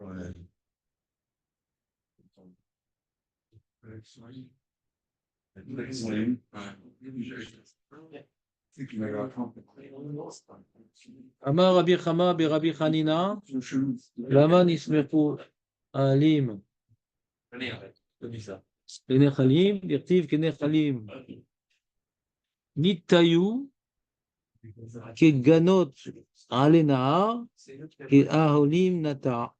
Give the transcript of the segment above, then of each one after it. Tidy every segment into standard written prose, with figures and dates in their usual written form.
Ouais. Amar Rabbi Chama be Rabbi Hanina, Lama nismechu alim. Kenechalim, dirtiv kenechalim. Nitayu, keganot ale nahar, keaholim nata.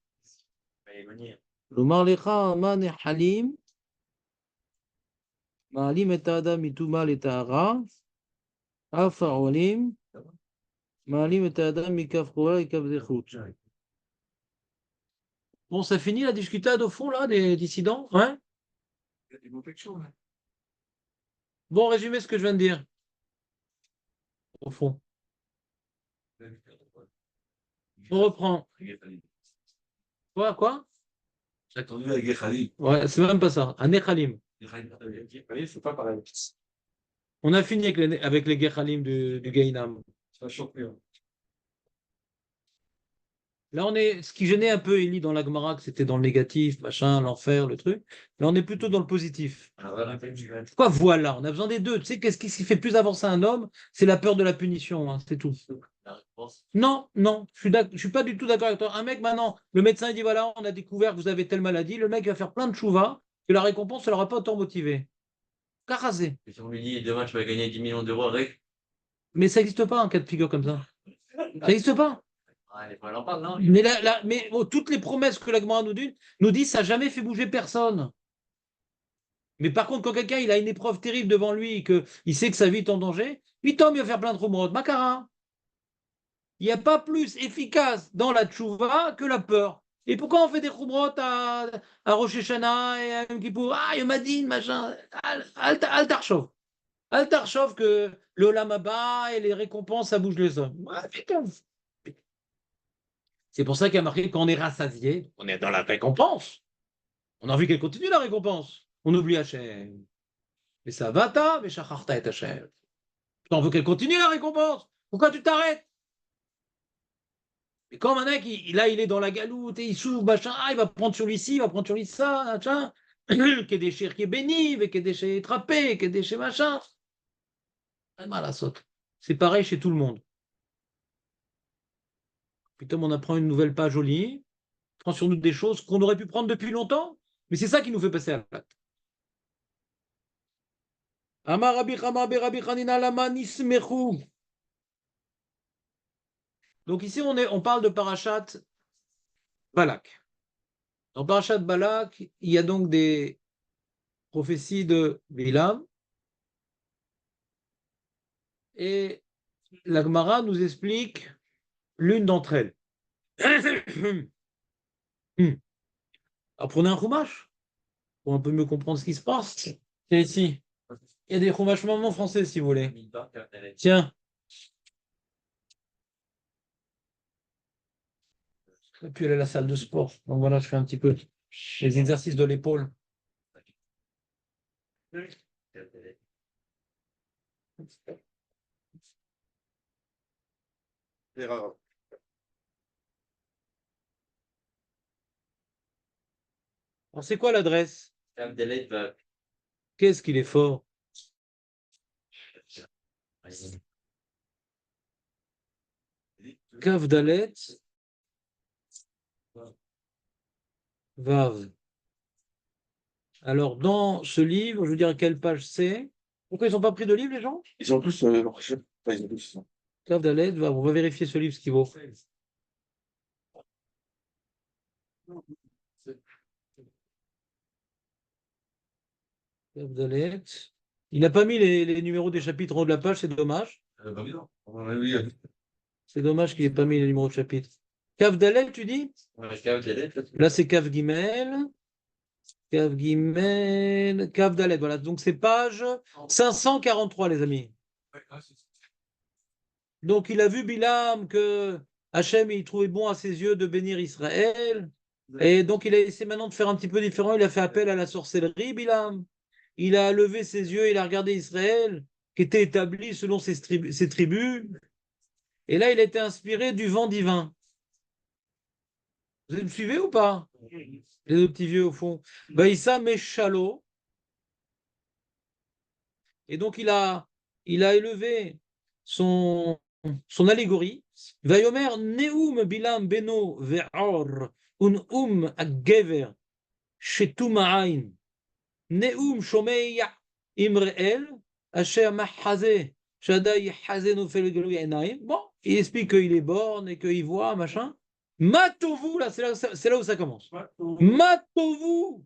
לומר לך, מה נחלים, מעלים את האדם מטומאה לטהרה, אף העולים, מעלים את האדם מכף חולה לכף זכות. Bon, ça finit la discutade au fond, là, des dissidents, hein? Bon, résumez ce que je viens de dire, au fond. On reprend. Quoi? J'ai attendu avec Gechalim. Ouais, c'est même pas ça. Un Nechalim. C'est pas pareil. On a fini avec les Gechalim du Gainam. Ça va choquer. Là, ce qui gênait un peu Élie dans la Gemara, que c'était dans le négatif, machin, l'enfer, le truc. Là, on est plutôt dans le positif. Pourquoi voilà? On a besoin des deux. Tu sais, qu'est-ce qui fait plus avancer un homme? C'est la peur de la punition, hein, c'est tout. Non, je suis pas du tout d'accord avec toi. Un mec, maintenant, le médecin il dit voilà, on a découvert que vous avez telle maladie. Le mec va faire plein de chouvas, que la récompense ne l'aura pas autant motivé. Carasé. Et si on lui dit demain tu vas gagner 10 millions d'euros avec. Mais ça n'existe pas un cas de figure comme ça. Ça n'existe pas. On en parle, non? Mais toutes les promesses que la Gemara nous dit, ça n'a jamais fait bouger personne. Mais par contre, quand quelqu'un il a une épreuve terrible devant lui et qu'il sait que sa vie est en danger, il tombe, il va faire plein de rumeurs. Macara. Il n'y a pas plus efficace dans la tchouva que la peur. Et pourquoi on fait des khumrot à Rosh Hashanah et à Yom Kippour? Ah, Yomadine, machin. Al-Tarchov. Al-Tarchov que le Olam Haba et les récompenses, ça bouge les hommes. Ouais, putain. C'est pour ça qu'il y a marqué quand on est rassasié, on est dans la récompense. On a envie qu'elle continue la récompense. On oublie Hachem. Mais ça va, mais Shacharta et Hachem. On veut qu'elle continue la récompense. Pourquoi tu t'arrêtes? Et quand un mec, il est dans la galoute et il s'ouvre, machin, il va prendre sur lui ci, il va prendre sur lui ça, machin, qui est des chers qui est béni, qui est des chers trappés, qui est des chers machin. Mal à saute. C'est pareil chez tout le monde. Putain, on apprend une nouvelle page au lit, on prend sur nous des choses qu'on aurait pu prendre depuis longtemps, mais c'est ça qui nous fait passer à l'acte. Amar Rabbi Chama be Rabbi Hanina lama nismechu. Donc ici, on parle de Parashat Balak. Dans Parashat Balak, il y a donc des prophéties de Bilam. Et la Gemara nous explique l'une d'entre elles. Alors prenez un chumash pour un peu mieux comprendre ce qui se passe. C'est ici. Il y a des chumash même en français si vous voulez. Tiens. Et puis aller à la salle de sport. Donc voilà, je fais un petit peu les exercices de l'épaule. Alors c'est quoi l'adresse? Qu'est-ce qu'il est fort? Kav Dalet Vav. Alors, dans ce livre, je veux dire à quelle page c'est. Pourquoi ils n'ont pas pris de livre, les gens? Ils ont tous. Ils ont tous. Kav Dalet Vav. On va vérifier ce livre, ce qu'il vaut. Kav Dalet. Il n'a pas mis les numéros des chapitres en haut de la page, c'est dommage. C'est dommage qu'il n'ait pas mis les numéros de chapitre. Kav Dalet, tu dis? Là, c'est Kav Gimel. Kav Gimel. Kav Dalet. Voilà. Donc, c'est page 543, les amis. Donc, il a vu Bilam que Hachem, il trouvait bon à ses yeux de bénir Israël. Et donc, il a essayé maintenant de faire un petit peu différent. Il a fait appel à la sorcellerie, Bilam. Il a levé ses yeux, il a regardé Israël, qui était établi selon ses tribus. Et là, il a été inspiré du vent divin. Vous me suivez ou pas? Les deux petits vieux au fond. Vaïssa Meshalo. Et donc il a élevé son allégorie. Vayomer Neum Bilam Beno Ve'or Un Agever Shetum Ain Neum Shomeya Imreel Asher Mahaze Shadai Haze Nofel Gelou Enaim. Bon, il explique qu'il est borgne et qu'il voit, machin. Matovu, là, c'est là où ça commence. Matovu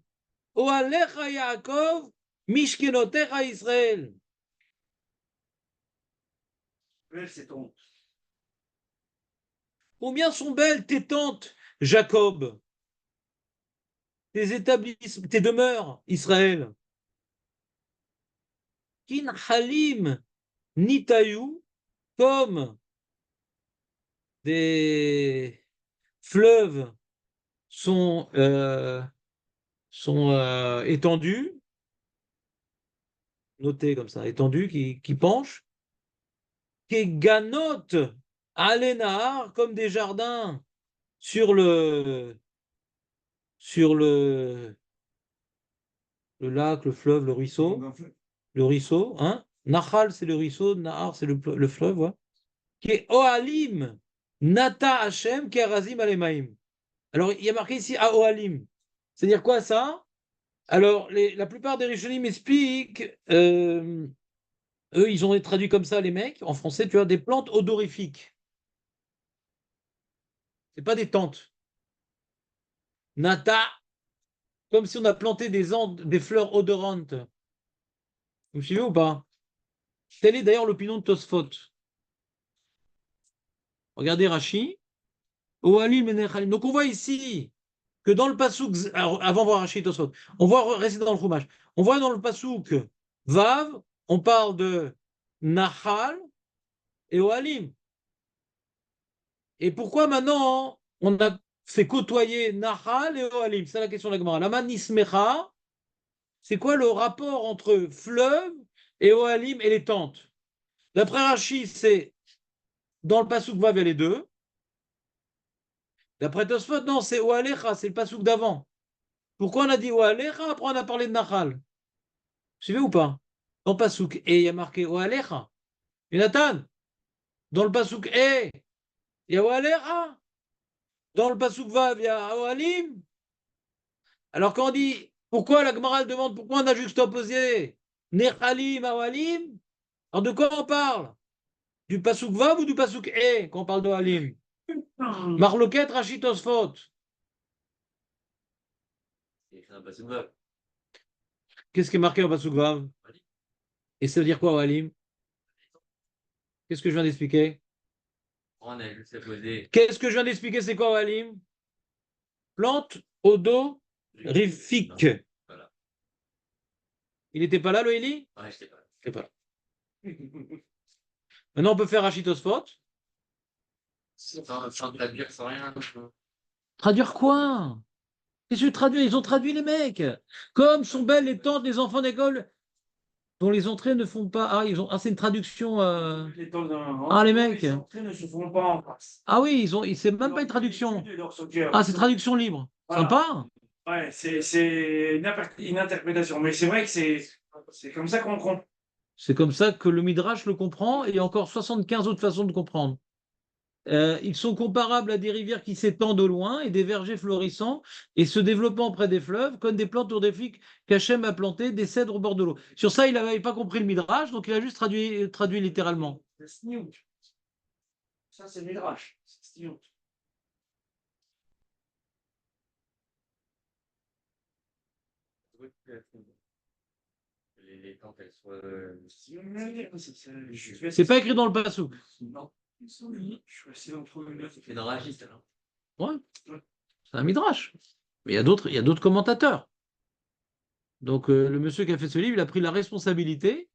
Oalecha Yaakov Mishkenotecha Israël. C'est ton. Combien sont belles tes tentes, Jacob, tes établissements, tes demeures, Israël. Kin Halim Nitayu, comme des fleuves sont étendus, notés comme ça, étendus, qui penchent. Keganot Alenahar, comme des jardins sur le lac, le fleuve, le ruisseau. Le ruisseau, hein? Nahal, c'est le ruisseau, Nahar, c'est le fleuve, ouais. Qui est Ohalim, Nata Hashem, Kerazim Alemaim. Alors, il y a marqué ici à Ohalim. C'est-à-dire quoi ça? Alors, la plupart des Rishonim expliquent, eux, ils ont traduit comme ça, les mecs, en français, tu as des plantes odorifiques. C'est pas des tentes. Nata, comme si on a planté des fleurs odorantes. Vous me suivez ou pas? Telle est d'ailleurs l'opinion de Tosfot. Regardez Rashi. Ohalim et Nechalim. Donc on voit ici que dans le pasouk, avant de voir Rashi Tosfot, on voit rester dans le Chumash. On voit dans le pasouk Vav, on parle de Nahal et Ohalim. Et pourquoi maintenant on a fait côtoyer Nahal et Ohalim? C'est la question de la Gemara. Lama Nismecha, c'est quoi le rapport entre fleuve et Ohalim et les tentes? D'après Rashi, c'est dans le pasouk Vav, il y a les deux. D'après Tosfot, non, c'est Oalecha, c'est le pasouk d'avant. Pourquoi on a dit Oalecha, après on a parlé de Nahal? Vous suivez ou pas? Dans le pasouk E, il y a marqué Oalecha. Et Nathan, dans le pasouk E, il y a Oalecha. Dans le pasouk Vav, il y a Ohalim. Alors quand on dit, pourquoi la Gemara demande, pourquoi on a juxtaposé Nechalim, Ohalim? Alors de quoi on parle? Du pasouk Vav ou du pasouk E, quand on parle d'Ohalim? Marloquet, Rachid Tosfot. C'est écrit un pasouk vav. Qu'est-ce qui est marqué en pasouk Vav? Et ça veut dire quoi, Ohalim? Qu'est-ce que je viens d'expliquer? On a juste posé. Qu'est-ce que je viens d'expliquer? C'est quoi, Ohalim? Plante odorifique. Voilà. Il n'était pas là, le Eli? Ouais, je sais pas. Il n'était pas là. Maintenant, on peut faire Rachid Tosfot. Sans traduire, sans rien. Traduire quoi? Qu'est-ce que traduire? Ils ont traduit les mecs. Comme sont belles les tentes des enfants d'école dont les entrées ne font pas. Ah, c'est une traduction. Ah, les mecs. Les entrées ne se font pas en face. Ah oui, c'est même pas une traduction. Ah, c'est traduction libre. Voilà. Sympa. Ouais, c'est une interprétation. Mais c'est vrai que c'est comme ça qu'on comprend. C'est comme ça que le Midrash le comprend et il y a encore 75 autres façons de comprendre. Ils sont comparables à des rivières qui s'étendent au loin et des vergers florissants et se développant près des fleuves, comme des plantes odorifiques qu'Hachem a plantées, des cèdres au bord de l'eau. Sur ça, il n'avait pas compris le Midrash, donc il a juste traduit littéralement. C'est sniout. Ça, c'est Midrash. C'est sniout. Les temps qu'elles soient. C'est pas écrit dans le Passouk. Non. Je suis resté entre les deux. C'est dans Ragiste, alors. Ouais, c'est un Midrash. Mais il y a d'autres commentateurs. Donc le monsieur qui a fait ce livre, il a pris la responsabilité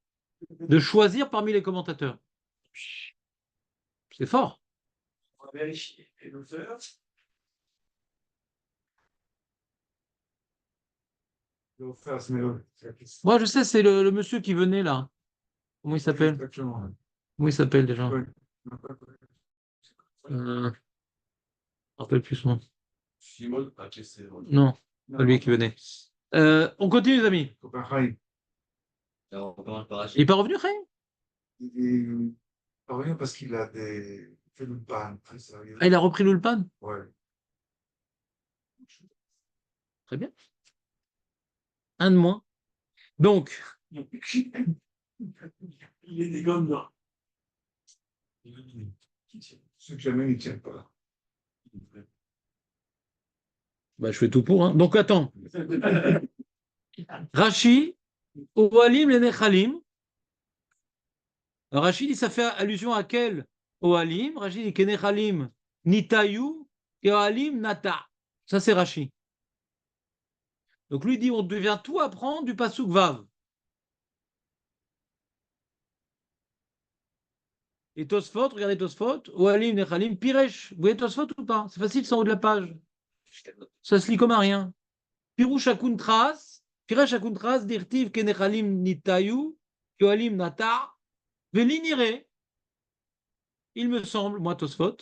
de choisir parmi les commentateurs. C'est fort. On va vérifier. Et l'auteur. L'auteur, c'est Moi, je sais, c'est le monsieur qui venait là. Comment il s'appelle? Exactement. Comment il s'appelle déjà? Oui. Je me rappelle plus son nom. Shimon, ok, c'est Non, pas lui qui venait. On continue, les amis. Copain Chaim. Alors, on commence par Il Rachid. n'est pas revenu, Chaim? Il est rien parce qu'il a fait une panne très sérieuse. Ah, il a repris l'Ulpan? Ouais. Très bien. Un de moins. Donc, Il est des gommes, là. Ceux que j'aime, ils ne tiennent pas. bah, je fais tout pour. Hein. Donc, attends. Rashi, Ohalim les Nechalim. Rachid dit ça fait allusion à quel Ohalim? Rachid dit que Nechalim Nitayu et Ohalim Nata. Ça, c'est Rachid. Donc, lui dit on devient tout apprendre du Pasuk Vav. Et Tosfot, regardez Tosfot, Ohalim Nechalim Piresh. Vous voyez Tosfot ou pas? C'est facile, c'est en haut de la page. Ça se lit comme à rien. Pirouche Akuntras, Piresh Akuntras, Dirtiv Kenechalim Nitayu, Ohalim Nata. Velinire, il me semble, moi Tosfot,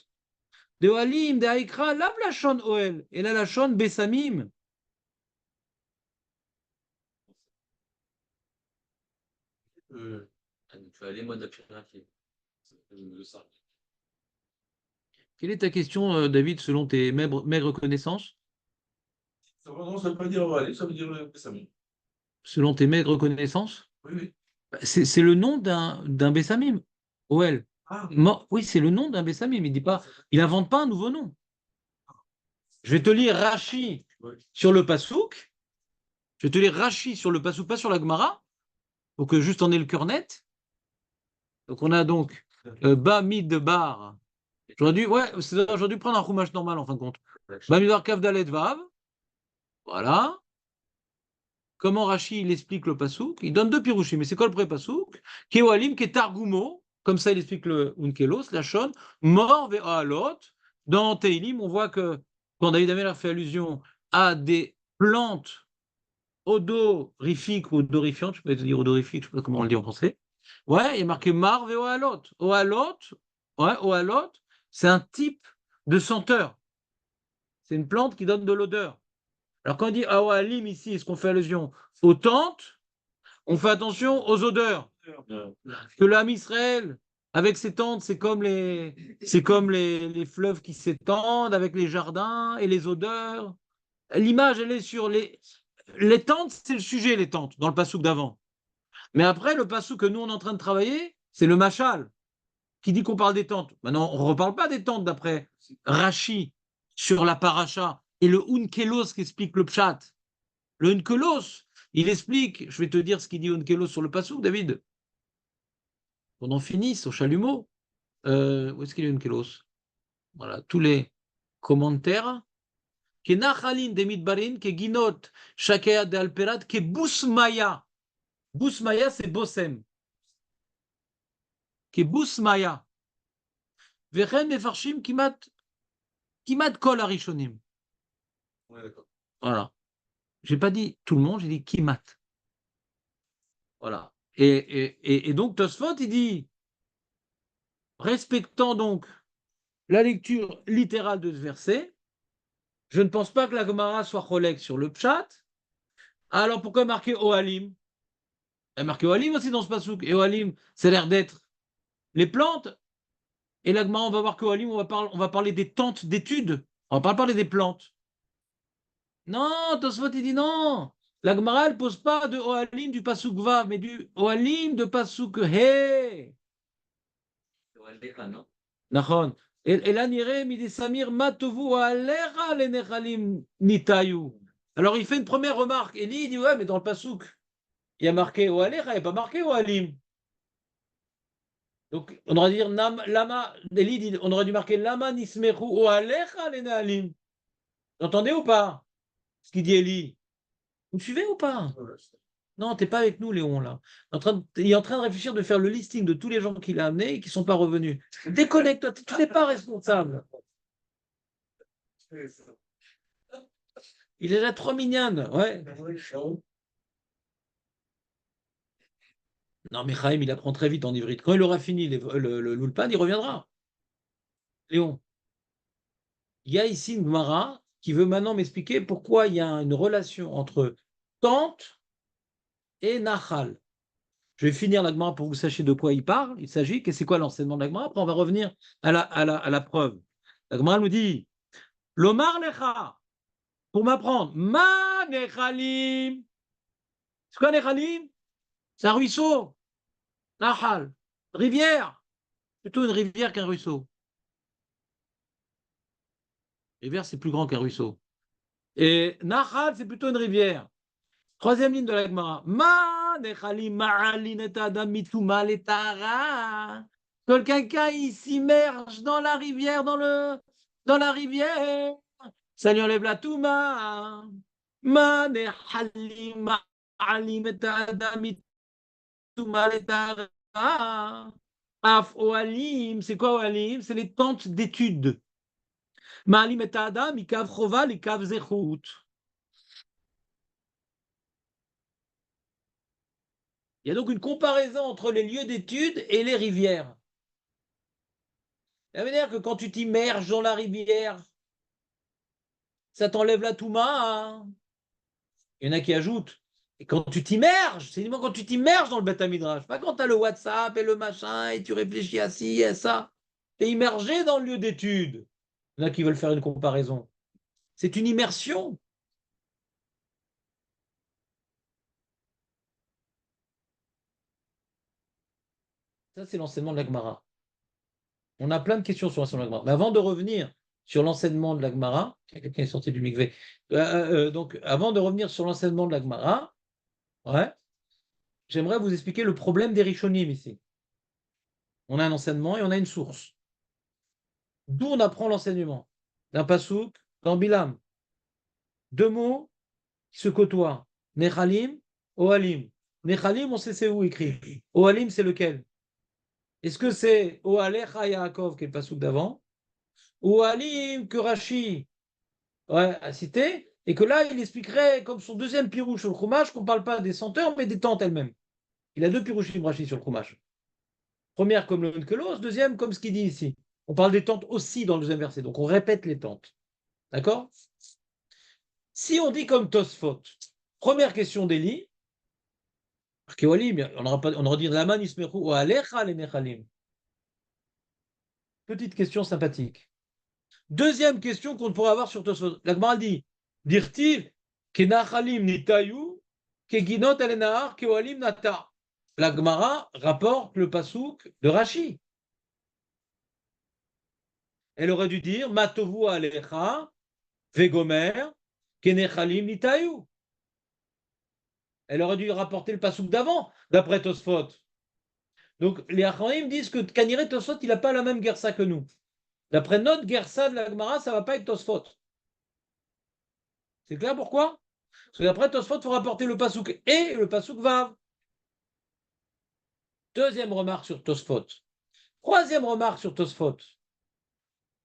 de Halim, de Haïkra, la Lachon Oel, et la Lachon Bessamim. Tu as les modes affirmatifs. Ça. Quelle est ta question, David, selon tes maigres connaissances? Ça ne veut pas dire aller, ça veut dire le Bessamim. Selon tes maigres connaissances? Oui, oui. C'est le nom d'un Bessamim, Oel. Ah, Oui, c'est le nom d'un Bessamim. Il n'invente pas un nouveau nom. Je vais te lire Rashi ouais. sur le Passouk. Je vais te lire Rashi sur le Passouk, pas sur la Gemara, pour que juste on ait le cœur net. Donc on a donc Bamid de Bar. J'aurais dû prendre un roumage normal en fin de compte. Bamid Bar Kav Dalet Vav. Voilà. Comment Rashi il explique le Passouk? Il donne deux pirouchim, mais c'est quoi le premier Passouk? Kewalim, Ketargumo, comme ça il explique le Unkelos, la Shon, mort ve Alot. Dans Teilim, on voit que quand David Ameller fait allusion à des plantes odorifiques ou odorifiantes, je peux dire odorifiques, je ne sais pas comment on le dit en français. Ouais, il y a marqué Mar ve Oalot. Oalot, ouais, Oalot, c'est un type de senteur. C'est une plante qui donne de l'odeur. Alors quand on dit Awalim ici, est-ce qu'on fait allusion aux tentes? On fait attention aux odeurs. Que l'âme Israël, avec ses tentes, c'est comme les fleuves qui s'étendent avec les jardins et les odeurs. L'image, elle est sur les tentes, c'est le sujet, les tentes, dans le passouk d'avant. Mais après, le passouk que nous, on est en train de travailler, c'est le machal, qui dit qu'on parle des tentes. Maintenant, on ne reparle pas des tentes d'après Rashi sur la paracha et le Unkelos qui explique le pshat. Le Unkelos, il explique, je vais te dire ce qu'il dit Unkelos sur le passouk, David. On en finisse au chalumeau. Où est-ce qu'il est Unkelos? Voilà, tous les commentaires. Que Nachalin de Midbarin, que Ginot, Shakea de Alperat, que Bousmaya. Bousmaya, c'est Bossem. Que Bousmaya. Vechen Mefarshim Kimat Kol Arishonim. Ouais, d'accord. Voilà. J'ai pas dit tout le monde, j'ai dit Kimat. Voilà. Et donc Tosfot, il dit, respectant donc la lecture littérale de ce verset, je ne pense pas que la Gemara soit cholek sur le pshat. Alors pourquoi marquer Ohalim? Il y a marqué Ohalim aussi dans ce pasouk. Et Ohalim, c'est l'air d'être les plantes. Et la Gemara, on va voir que Ohalim, on va parler des tentes d'études. On va pas parler des plantes. Non, Tosfot, il dit non. La Gemara, elle pose pas de Ohalim du pasouk Vav, mais du Ohalim de pasouk He. Non? Nachon. Et là, niré, midi samir, matovu alera le nechalim nitayu. Alors, il fait une première remarque. Eli, il dit, ouais, mais dans le pasouk, il y a marqué Oalera, il n'y a pas marqué Oalim. Donc, on aurait dû dire, Eli dit, on aurait dû marquer Lama nismeru Oalera le nehalim. Vous entendez ou pas ce qu'il dit Eli? Vous me suivez ou pas? Non, t'es pas avec nous, Léon, là. Il est en train de réfléchir de faire le listing de tous les gens qu'il a amenés et qui ne sont pas revenus. Déconnecte-toi, tu n'es pas responsable. Il est là trop mignonne, ouais. Non, mais Chaim, il apprend très vite en ivrite. Quand il aura fini l'Ulpan, il reviendra. Léon, il y a ici une Gemara qui veut maintenant m'expliquer pourquoi il y a une relation entre tente et Nahal. Je vais finir la Gemara pour que vous sachiez de quoi il parle. Il s'agit, que c'est quoi l'enseignement de la Gemara. Après, on va revenir à la preuve. La Gemara nous dit Lomar lecha, pour m'apprendre, ma nechalim. C'est quoi nechalim? C'est un ruisseau. Nahal. Rivière. Plutôt une rivière qu'un ruisseau. Rivière, c'est plus grand qu'un ruisseau. Et Nahal, c'est plutôt une rivière. Troisième ligne de la Gemara. Ma nechalim ma'alin et adam mituma letara. Que quelqu'un il s'immerge dans la rivière, dans la rivière, ça lui enlève la touma. Ma nechalim ma'alin et adam mituma letara. Af oalim, c'est quoi oalim? C'est les tentes d'études. Ma'alim et adam, ikav chova, ikav zechut. Il y a donc une comparaison entre les lieux d'études et les rivières. Ça veut dire que quand tu t'immerges dans la rivière, ça t'enlève la touma. Hein. Il y en a qui ajoutent. Et quand tu t'immerges, c'est uniquement quand tu t'immerges dans le Beth Midrash, pas quand tu as le WhatsApp et le machin et tu réfléchis à ci et à ça. Tu es immergé dans le lieu d'études. Il y en a qui veulent faire une comparaison. C'est une immersion. Ça, c'est l'enseignement de la Gemara. On a plein de questions sur l'enseignement de la Gemara. Mais avant de revenir sur l'enseignement de la Gemara, quelqu'un est sorti du mikvé. Donc, avant de revenir sur l'enseignement de la Gemara, ouais, j'aimerais vous expliquer le problème des Rishonim ici. On a un enseignement et on a une source. D'où on apprend l'enseignement? D'un pasouk, dans Bilam. Deux mots qui se côtoient. Nechalim, Ohalim. Nechalim, on sait c'est où écrit. Ohalim, c'est lequel? Est-ce que c'est Ohalecha Yaakov, qui est le pasouk d'avant, ou Ohalim que Rashi a cité, et que là, il expliquerait, comme son deuxième pirouche sur le Chumash, qu'on ne parle pas des senteurs, mais des tentes elles-mêmes. Il a deux pirouchim Rashi sur le Chumash. Première comme l'une que l'autre, deuxième comme ce qu'il dit ici. On parle des tentes aussi dans le deuxième verset, donc on répète les tentes. D'accord? Si on dit comme Tosfot, première question d'Eli, on aurait dit Laman ismechu ou alecha les nechalim. Petite question sympathique. Deuxième question qu'on pourrait avoir sur Tosfot. La Gemara dit Dirtiv kenachalim nitayu keginot alenahar keoalim nata. La Gemara rapporte le pasouk de Rashi. Elle aurait dû dire Matovu alecha vegomer kenechalim nitayu. Elle aurait dû rapporter le pasouk d'avant, d'après Tosfot. Donc les Acharonim disent que Kaniré Tosfot, il n'a pas la même gersa que nous. D'après notre gersa de la Gemara, ça ne va pas être Tosfot. C'est clair pourquoi? Parce que d'après Tosfot, il faut rapporter le pasouk et le pasouk vav. Deuxième remarque sur Tosfot. Troisième remarque sur Tosfot.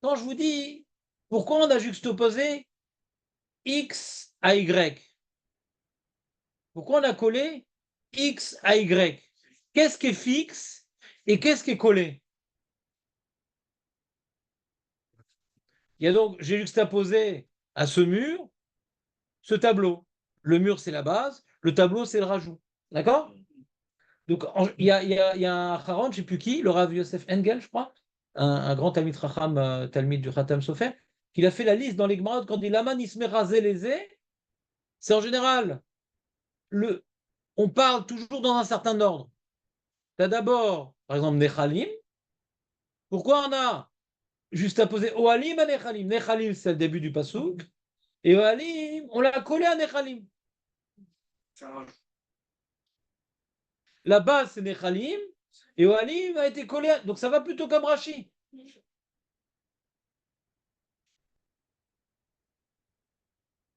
Quand je vous dis pourquoi on a juxtaposé X à Y, pourquoi on a collé X à Y? Qu'est-ce qui est fixe et qu'est-ce qui est collé? Il y a donc, j'ai juxtaposé à ce mur ce tableau. Le mur, c'est la base, le tableau, c'est le rajout. D'accord? Donc, il y a un Haran, je ne sais plus qui, le Rav Yosef Engel, je crois, un grand Talmid Racham, Talmid du Khatam Sofer, qui a fait la liste dans les Gemara quand il dit Laman Ismerazé les c'est en général, on parle toujours dans un certain ordre. Tu as d'abord, par exemple, Nechalim. Pourquoi on a juste à poser Ohalim à Nechalim? Nechalim, c'est le début du Passouk. Et Ohalim, on l'a collé à Nechalim. La base, c'est Nechalim. Et Ohalim a été collé à... Donc ça va plutôt comme Rashi.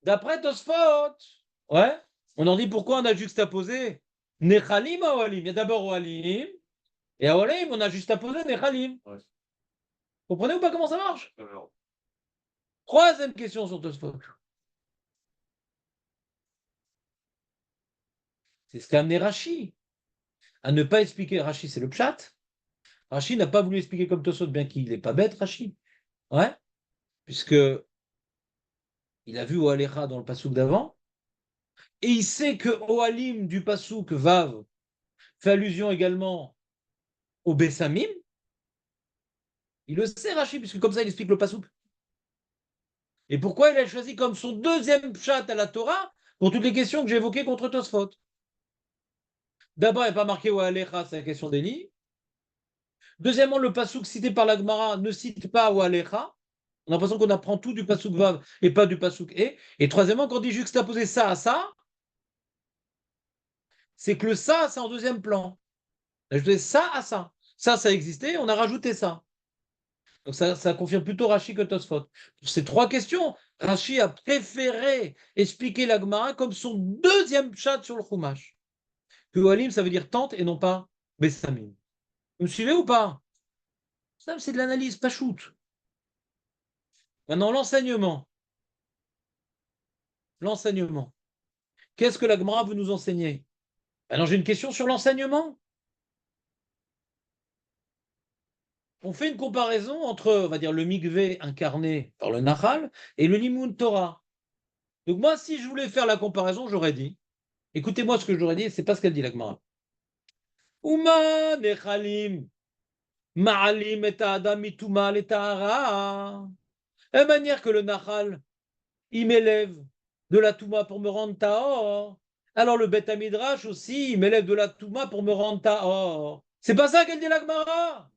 D'après Tosfot, ouais, on en dit pourquoi on a juxtaposé Nechalim à Ohalim. Il y a d'abord Ohalim. Et à Ohalim, on a juxtaposé Nechalim. Ouais. Vous comprenez ou pas comment ça marche? Troisième question sur Tosfot. C'est ce qu'a amené Rashi à ne pas expliquer. Rashi, c'est le pshat. Rashi n'a pas voulu expliquer comme Tosfot, bien qu'il n'est pas bête, Rashi. Ouais, puisque, Il a vu Oalecha dans le pasouk d'avant. Et il sait que Oalim du pasouk Vav fait allusion également au Bessamim. Il le sait, Rachid, puisque comme ça, il explique le pasouk. Et pourquoi il a choisi comme son deuxième pshat à la Torah pour toutes les questions que j'ai évoquées contre Tosfot. D'abord, il n'y a pas marqué Oalecha, c'est la question d'Eli. Deuxièmement, le pasouk cité par la Gemara ne cite pas Oalecha. On a l'impression qu'on apprend tout du pasouk Vav et pas du pasouk E. Et troisièmement, quand on dit juxtaposer ça à ça, c'est que le ça, c'est en deuxième plan. On a ajouté ça à ça. Ça existait, on a rajouté ça. Donc ça confirme plutôt Rashi que Tosfot. Pour ces trois questions, Rashi a préféré expliquer la Gemara comme son deuxième chat sur le Chumash. Que Oalim, ça veut dire tente et non pas Bessamim. Vous me suivez ou pas? Ça, c'est de l'analyse, pas shoot. Maintenant, l'enseignement. L'enseignement. Qu'est-ce que la Gemara veut nous enseigner? Alors, j'ai une question sur l'enseignement. On fait une comparaison entre, on va dire, le mikvé incarné par le Nahal et le Limud Torah. Donc, moi, si je voulais faire la comparaison, j'aurais dit, écoutez-moi ce que j'aurais dit, c'est pas ce qu'elle dit la Gemara. Uma nechalim ma'alim et adam mituma le tahara. De la manière que le Nahal, il m'élève de la Touma pour me rendre Tahor. Alors le Beth Midrash aussi, il m'élève de la Touma pour me rendre Tahor. C'est pas ça qu'elle dit la Gemara.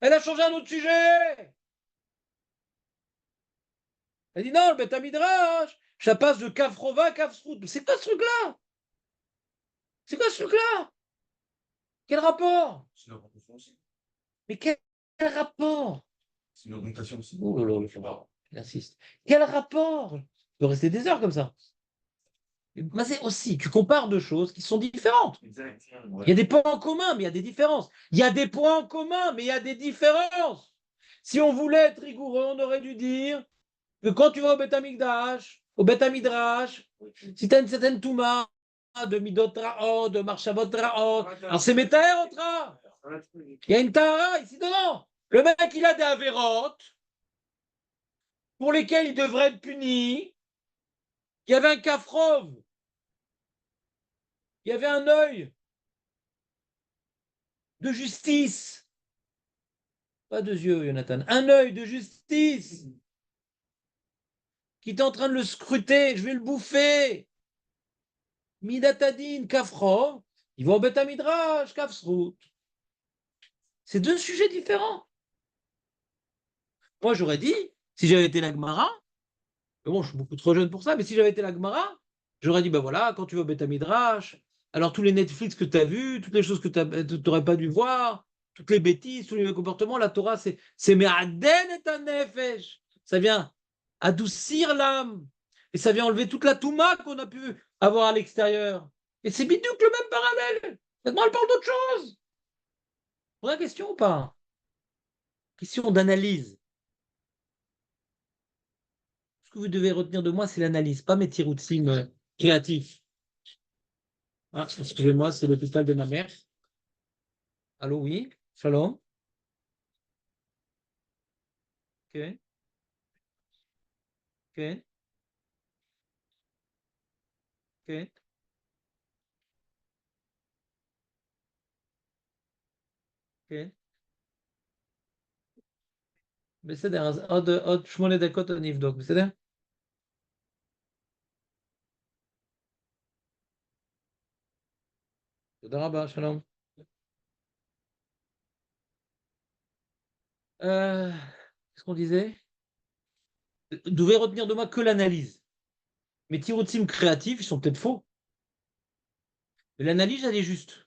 Elle a changé un autre sujet. Elle dit non, le Beth Midrash, ça passe de Kafrova à Kafsrout. C'est quoi ce truc-là? C'est quoi ce truc-là? Quel rapport? C'est une augmentation aussi. Mais quel rapport? C'est une augmentation aussi. Oh là là, il insiste. Quel rapport? Je peux rester des heures comme ça. Mais c'est aussi, tu compares deux choses qui sont différentes. Exactement. Il y a des points en commun, mais il y a des différences. Il y a des points en commun, mais il y a des différences. Si on voulait être rigoureux, on aurait dû dire que quand tu vas au Beth Midrash, si tu as une certaine Touma de Midot Ra'ot, de Marshavot Ra'ot, alors c'est Metaher Otra. Il y a une Tahara ici dedans. Le mec, il a des Avérotes pour lesquels il devrait être puni. Il y avait un Kafrov. Il y avait un œil de justice. Pas deux yeux, Jonathan. Un œil de justice qui est en train de le scruter. Je vais le bouffer. Midatadine, Kafro. Ils vont au Beth Midrash, Kafsrout. C'est deux sujets différents. Moi, j'aurais dit, si j'avais été la Gemara, mais bon, je suis beaucoup trop jeune pour ça, mais si j'avais été la Gemara, j'aurais dit, ben voilà, quand tu vas au Beth Midrash, alors tous les Netflix que tu as vus, toutes les choses que tu n'aurais pas dû voir, toutes les bêtises, tous les comportements, la Torah, c'est Me'aden et un nefesh. Ça vient adoucir l'âme. Et ça vient enlever toute la touma qu'on a pu avoir à l'extérieur. Et c'est bidouque le même parallèle. Maintenant, elle parle d'autre chose. Vraie question ou pas? Question d'analyse. Ce que vous devez retenir de moi, c'est l'analyse, pas mes tiroutsim créatifs. Ah, excusez-moi, c'est l'hôpital de ma mère. Allô, oui, shalom. Ok, ok, ok, ok. בסדר, אז עוד 8 דקות אני אבדוק, בסדר? תודה רבה, שלום. Qu'est-ce qu'on disait? Vous devez retenir de moi que l'analyse. Mes tiroutsim créatifs, ils sont peut-être faux. Mais l'analyse, elle est juste.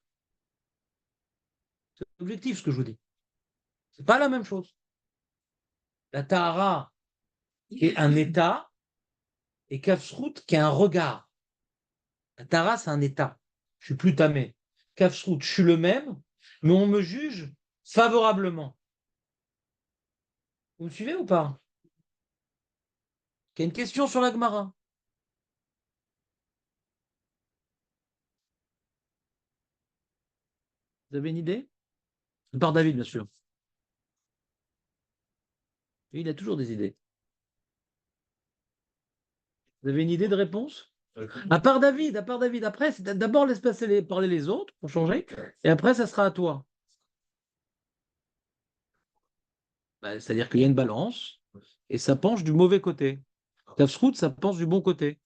C'est objectif ce que je vous dis. C'est pas la même chose. La Tahara, qui est un état, et Kafsrout, qui est un regard. La Tahara, c'est un état. Je suis plus tamé. Kafsrout, je suis le même, mais on me juge favorablement. Vous me suivez ou pas? Il y a une question sur la Gemara. Vous avez une idée? Par David, bien sûr. Lui, il a toujours des idées. Vous avez une idée de réponse? À part David, après, d'abord laisse parler les autres pour changer, et après, ça sera à toi. Bah, c'est-à-dire qu'il y a une balance, et ça penche du mauvais côté. Casse-croûte, ça penche du bon côté.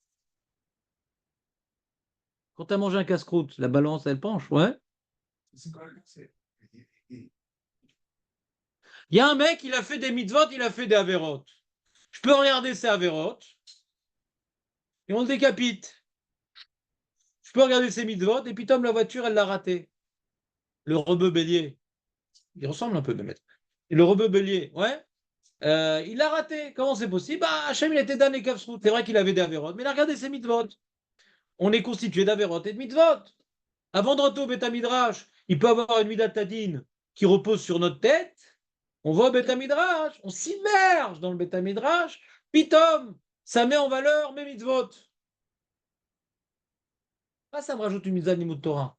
Quand tu as mangé un casse-croûte, la balance, elle penche, ouais. C'est quoi c'est- et- Il y a un mec, il a fait des mitzvot, il a fait des avérotes. Je peux regarder ces avérotes, et on le décapite. Je peux regarder ses mitzvot, et puis Tom, la voiture, elle l'a raté. Le rebeu bélier. Il ressemble un peu, de mettre. Et le rebeu bélier, ouais. Il l'a raté. Comment c'est possible? Bah, Hachem, il était damné Kafsrout. C'est vrai qu'il avait des avérotes, mais il a regardé ses mitzvot. On est constitué d'avérotes et de mitzvot. Avant de rentrer au Betamidrash, il peut avoir une Midat Tadine qui repose sur notre tête. On va au Betamidrash, on s'immerge dans le Betamidrash. Pitom, ça met en valeur mes mitzvot. Ah, ça me rajoute une mitzvah de Limud Torah.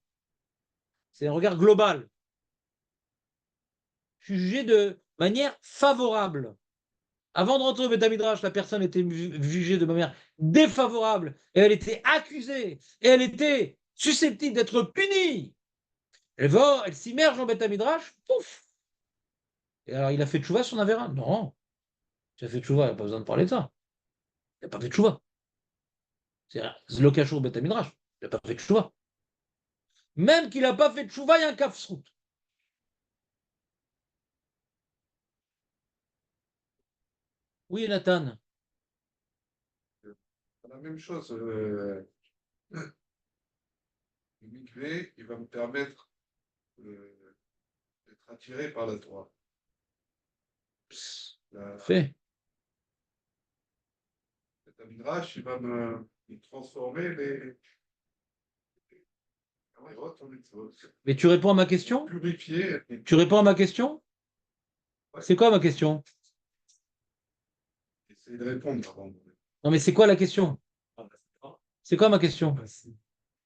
C'est un regard global. Je suis jugé de manière favorable. Avant de rentrer au Betamidrash, la personne était jugée de manière défavorable et elle était accusée et elle était susceptible d'être punie. Elle va, elle s'immerge en Betamidrash, pouf. Et alors, il a fait tchouva son avéra? Non. Il a fait tchouva, il n'y a pas besoin de parler de ça. Il n'a pas fait tchouva. C'est Zlokachur Betamidrash. Il n'a pas fait tchouva. Même qu'il n'a pas fait tchouva, il y a un kafsrout. Oui, Nathan. C'est la même chose. Le mikvé, il va me permettre d'être attiré par la Torah. Fait. Le midrash, il va me transformer les. Mais tu réponds à ma question? Purifier. Tu réponds à ma question? C'est quoi ma question? Essayer de répondre avant. Non, mais c'est quoi la question? C'est quoi ma question?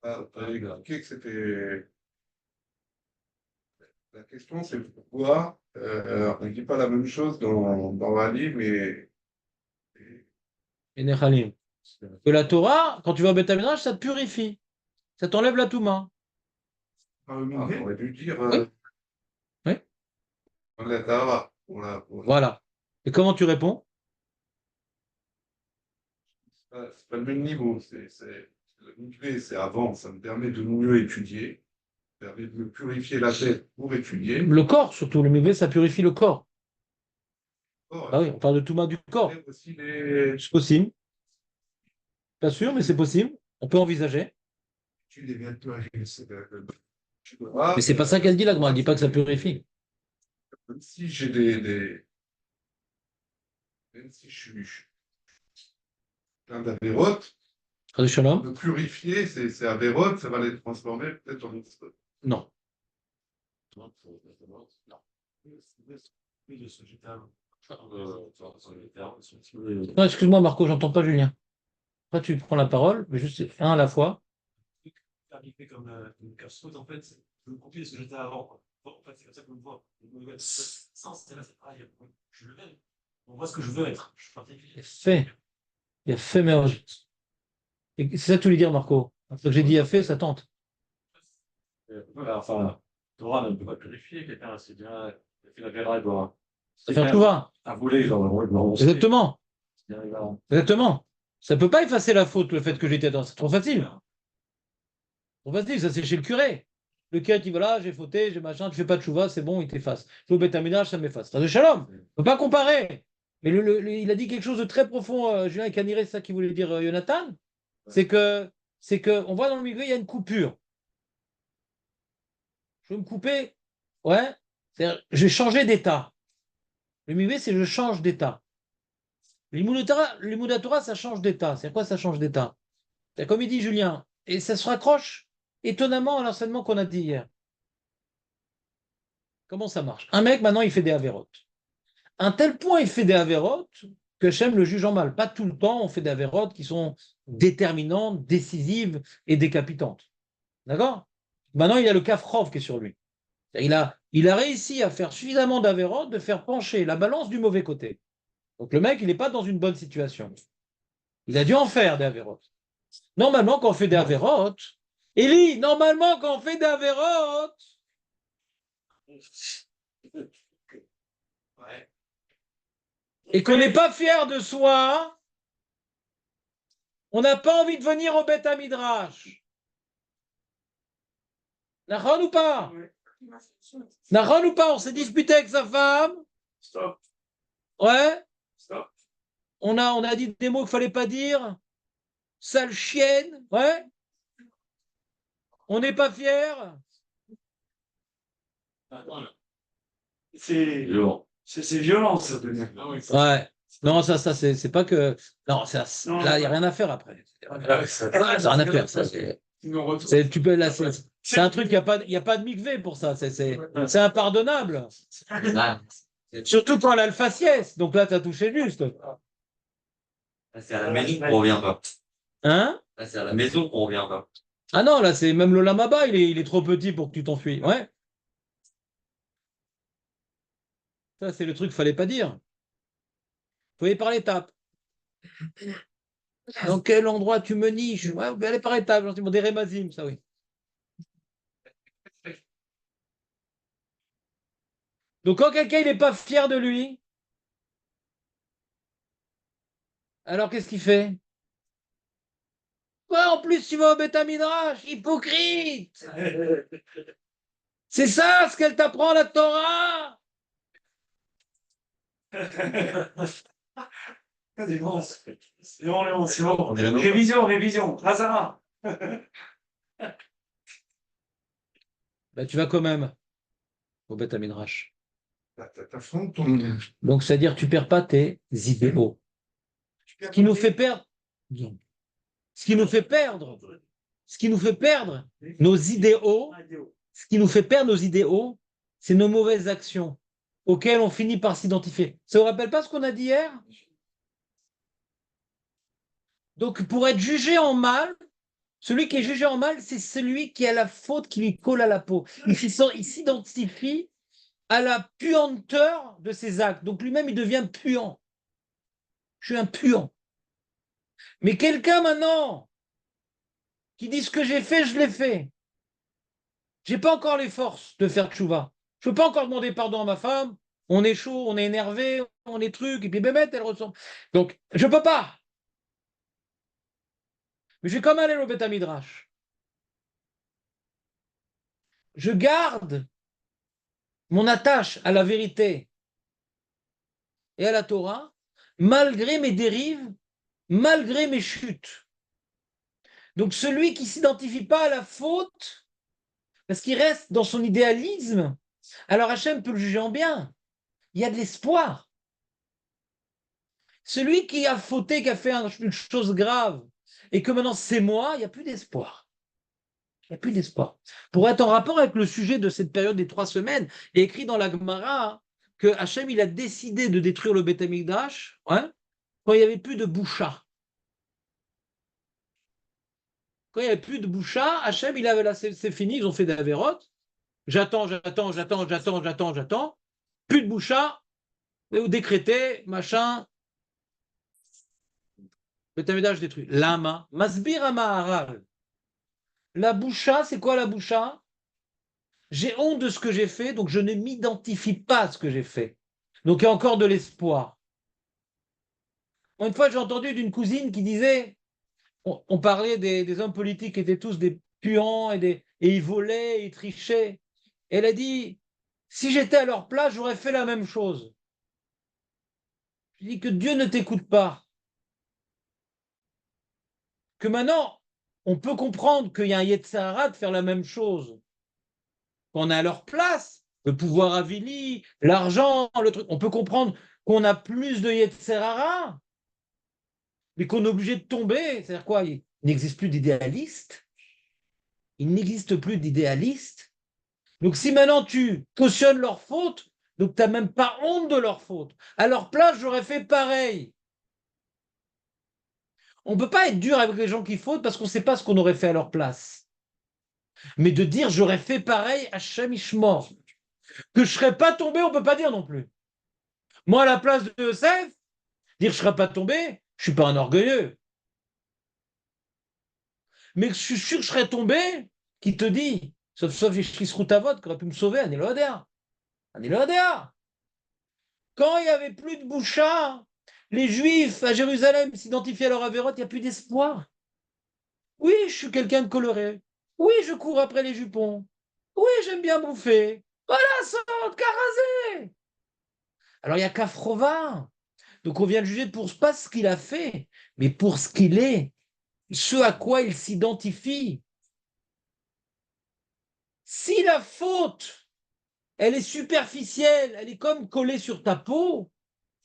Ah, tu avais expliqué que c'était. La question, c'est pourquoi on ne dit pas la même chose dans la livre et. Et Nechalim. Que la Torah, quand tu vas au Beth Midrash, ça te purifie. Ça t'enlève la touma. Ah, on aurait dû dire. Oui. Oui. On la Tahara. Voilà. Et comment tu réponds? C'est pas le même niveau. Le mikvé, c'est avant, ça me permet de mieux étudier, ça me permet de me purifier la tête pour étudier. Le corps, surtout. Le mikvé, ça purifie le corps. Oh, Ah oui, on parle de touma du corps. aussi les C'est possible. Pas sûr, mais c'est possible. On peut envisager. études et bien purifier. Mais c'est pas ça qu'elle dit là, elle dit pas que ça purifie. Même si même si je suis plein d'avérotes, Chas Shalom? me purifier ces avérotes, ça va les transformer peut-être en mitzvot. Non. Non, excuse-moi, Marco, j'entends pas Julien. Après, tu prends la parole, mais juste un à la fois. Comme une casse-croûte, en fait, je me copie ce que j'étais avant. Quoi. Bon, en fait, c'est comme ça qu'on me voit. Sans, c'est là, c'est pareil. Je le même. On voit ce que je veux être. Je suis particulier. Il a fait, mais c'est ça que tu voulais dire, Marco. Ce que j'ai dit, il a fait, ça tente. Enfin, Torah ne peut pas purifier quelqu'un. C'est bien. Il a fait la guerre, il doit. Ça fait un chouva. À voler, genre, Exactement. C'est bien, Exactement. Ça peut pas effacer la faute, le fait que j'étais dans. C'est trop facile. Trop facile, ça c'est chez le curé. Le curé qui, voilà, j'ai fauté, j'ai machin, tu fais pas de chouva, c'est bon, il t'efface. Je vais au bétaminage, ça m'efface. De shalom. On peut pas comparer. Mais il a dit quelque chose de très profond, Julien et Caniré, c'est ça qu'il voulait dire, Jonathan. C'est que, on voit dans le milieu, il y a une coupure. Je veux me couper. Ouais. C'est-à-dire, j'ai changé d'état. Le milieu, c'est je change d'état. L'immunatora, ça change d'état. C'est quoi ça change d'état? C'est comme il dit Julien. Et ça se raccroche étonnamment à l'enseignement qu'on a dit hier. Comment ça marche? Un mec, maintenant, il fait des avérotes. Un tel point, il fait des avérotes que Hachem le juge en mal. Pas tout le temps, on fait des avérotes qui sont déterminantes, décisives et décapitantes. D'accord? Maintenant, il y a le kafrov qui est sur lui. Il a réussi à faire suffisamment d'avérotes de faire pencher la balance du mauvais côté. Donc le mec, il n'est pas dans une bonne situation. Il a dû en faire des avérotes. Normalement, quand on fait des avérotes, Élie, normalement, quand on fait des avérotes, Ouais. et qu'on n'est pas fier de soi, on n'a pas envie de venir au Beth Midrash. Nahon ou pas? Nahon ou pas? On s'est disputé avec sa femme. Stop, Ouais. stop. On a dit des mots qu'il ne fallait pas dire. Sale chienne. Ouais. On n'est pas fiers. C'est violent, ça, de dire. Ah oui, Ouais. Non, ça c'est pas que. Non, ça, Non, là, il n'y a rien à faire après. Ça n'a rien à faire. Ça, tu peux, là, c'est un truc, il y a pas de mikvé pour ça. C'est impardonnable. Surtout quand elle a le faciès. Donc là, tu as touché juste. C'est à la maison qu'on revient pas. Hein? Là, c'est à la maison qu'on revient pas. Ah non, là, c'est même le lamaba, il est trop petit pour que tu t'enfuis. Ouais. Ça, c'est le truc qu'il fallait pas dire. Il faut aller par l'étapes. Dans quel endroit tu me niches? Ouais, vous allez par étapes, gentiment. Des rémazim, ça oui. Donc quand quelqu'un n'est pas fier de lui, alors qu'est-ce qu'il fait? Ouais, en plus, tu vas au Beth Midrash, hypocrite! C'est ça ce qu'elle t'apprend la Torah! C'est bon, c'est bon, c'est bon. Révision, révision. Hazara. Ben, tu vas quand même au Beth Midrash. T'affrontes ton. Donc, c'est-à-dire tu perds pas tes idéaux. Ce qui nous fait perdre, ce qui nous fait perdre, ce qui nous fait perdre nos idéaux, ce qui nous fait perdre nos idéaux, c'est nos mauvaises actions auxquelles on finit par s'identifier. Ça ne vous rappelle pas ce qu'on a dit hier? Donc, pour être jugé en mal, celui qui est jugé en mal, c'est celui qui a la faute qui lui colle à la peau. Il s'identifie à la puanteur de ses actes. Donc, lui-même, il devient puant. Je suis un puant. Mais quelqu'un maintenant qui dit ce que j'ai fait, je l'ai fait. J'ai pas encore les forces de faire tchouva. Je peux pas encore demander pardon à ma femme. On est chaud, on est énervé, on est truc, et puis bébête, elle ressemble. Donc, je peux pas. Mais je vais quand même aller au Beth Midrash. Je garde mon attache à la vérité et à la Torah, malgré mes dérives, malgré mes chutes. Donc, celui qui ne s'identifie pas à la faute, parce qu'il reste dans son idéalisme, alors Hachem peut le juger en bien. Il y a de l'espoir. Celui qui a fauté, qui a fait une chose grave, et que maintenant c'est moi, il n'y a plus d'espoir. Il n'y a plus d'espoir. Pour être en rapport avec le sujet de cette période des 3 semaines, il est écrit dans la Gemara que Hachem il a décidé de détruire le Beth Amikdash quand il n'y avait plus de boucha. Quand il n'y avait plus de boucha, Hachem, il avait là, c'est fini, ils ont fait des avérotes. J'attends. Plus de boucha, décrété, machin. Beth Amikdash détruit. Lama, Masbir Amaharal. La boucha, c'est quoi la boucha? J'ai honte de ce que j'ai fait, donc je ne m'identifie pas à ce que j'ai fait. Donc il y a encore de l'espoir. Une fois, j'ai entendu d'une cousine qui disait, on parlait des hommes politiques qui étaient tous des puants et ils volaient, ils trichaient. Elle a dit, si j'étais à leur place, j'aurais fait la même chose. Je dis que Dieu ne t'écoute pas. Que maintenant, on peut comprendre qu'il y a un Yetzirah de faire la même chose. Qu'on est à leur place, le pouvoir avili, l'argent, le truc. On peut comprendre qu'on a plus de Yetzirah, mais qu'on est obligé de tomber. C'est-à-dire quoi? Il n'existe plus d'idéalistes. Il n'existe plus d'idéalistes. Donc si maintenant tu cautionnes leurs fautes, donc tu n'as même pas honte de leurs fautes. À leur place, j'aurais fait pareil. On ne peut pas être dur avec les gens qui fautent parce qu'on ne sait pas ce qu'on aurait fait à leur place. Mais de dire j'aurais fait pareil à Shem Ishmor, que je ne serais pas tombé, on ne peut pas dire non plus. Moi, à la place de Yosef, dire je ne serais pas tombé, je ne suis pas un orgueilleux. mais je suis sûr que je serais tombé, qui te dit, sauf Yeshlisroutavot qui aurait pu me sauver, Ani lo יודע. Ani lo יודע. Quand il n'y avait plus de boucha, les Juifs à Jérusalem s'identifiaient à leur avérote, il n'y a plus d'espoir. Oui, je suis quelqu'un de coloré. Oui, je cours après les jupons. Oui, j'aime bien bouffer. Voilà, saute, carasé. Alors il y a Kafrova. Donc on vient le juger pour pas ce qu'il a fait, mais pour ce qu'il est, ce à quoi il s'identifie. Si la faute, elle est superficielle, elle est comme collée sur ta peau,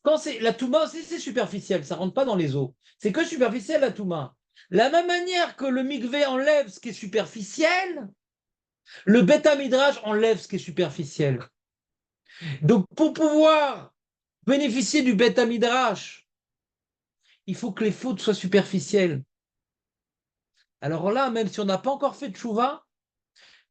quand c'est la touma aussi, c'est superficiel, ça rentre pas dans les os. C'est que superficiel la touma. La même manière que le mikvé enlève ce qui est superficiel, le bêta midrash enlève ce qui est superficiel. Donc pour pouvoir bénéficier du bêta midrash, il faut que les fautes soient superficielles. Alors là, même si on n'a pas encore fait de chouva,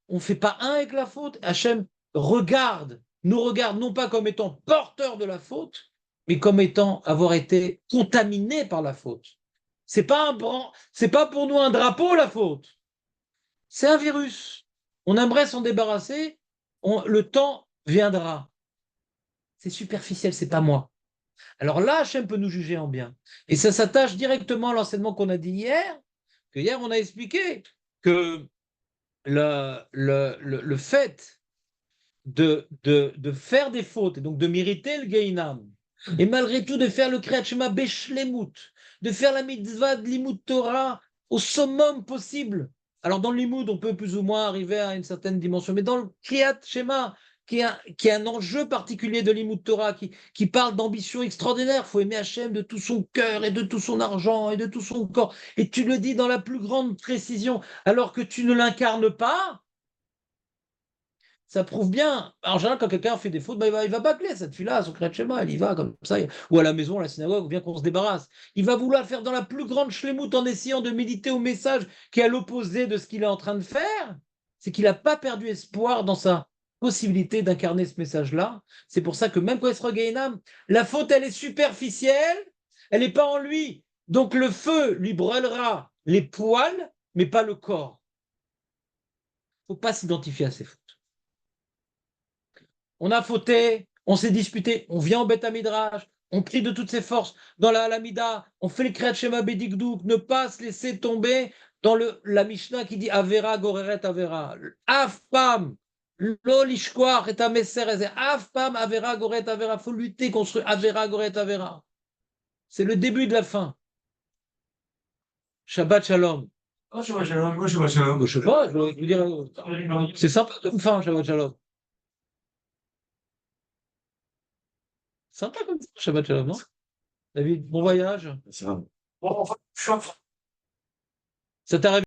on ne fait pas un avec la faute. Hachem nous regarde non pas comme étant porteurs de la faute, mais comme étant avoir été contaminés par la faute. C'est pas pour nous un drapeau la faute. C'est un virus. On aimerait s'en débarrasser. Le temps viendra. C'est superficiel, c'est pas moi. Alors là, Hachem peut nous juger en bien. Et ça s'attache directement à l'enseignement qu'on a dit hier, que hier on a expliqué que le fait de faire des fautes et donc de mériter le Gainam, et malgré tout de faire le Kriyat Shema Beshlemut, de faire la mitzvah de Limud Torah au summum possible. Alors dans le Limud, on peut plus ou moins arriver à une certaine dimension, mais dans le Kriyat Shema, qui est un enjeu particulier de Limud Torah, qui parle d'ambition extraordinaire, il faut aimer Hachem de tout son cœur et de tout son argent et de tout son corps, et tu le dis dans la plus grande précision, alors que tu ne l'incarnes pas. Ça prouve bien. En général, quand quelqu'un fait des fautes, il va bâcler cette fille-là, son Kriyat Shema, elle y va comme ça, ou à la maison, à la synagogue, ou bien qu'on se débarrasse. Il va vouloir faire dans la plus grande shlemut en essayant de méditer au message qui est à l'opposé de ce qu'il est en train de faire. C'est qu'il n'a pas perdu espoir dans sa possibilité d'incarner ce message-là. C'est pour ça que même quand il sera Gainam, la faute, elle est superficielle, elle n'est pas en lui. Donc le feu lui brûlera les poils, mais pas le corps. Il ne faut pas s'identifier à ces fautes. On a fauté, on s'est disputé, on vient en Beth Midrash, on prie de toutes ses forces dans la Alamida, on fait le Kriyat Shema Bedikdouk, ne pas se laisser tomber dans la Mishnah qui dit Avera Goreret Avera. Afpam, lo lishkoar et ameser, Afpam Avera Goret Avera. Faut lutter contre Avera Goret Avera. C'est le début de la fin. Shabbat Shalom. Oh, Shabbat Shalom, oh, Shabbat Shalom. Je sais pas, je veux dire, c'est sympa comme fin, Shabbat Shalom. Sympa comme ça, Shabbat Shalom, non? David, bon voyage. Bon, enfin, je suis en Ça t'arrive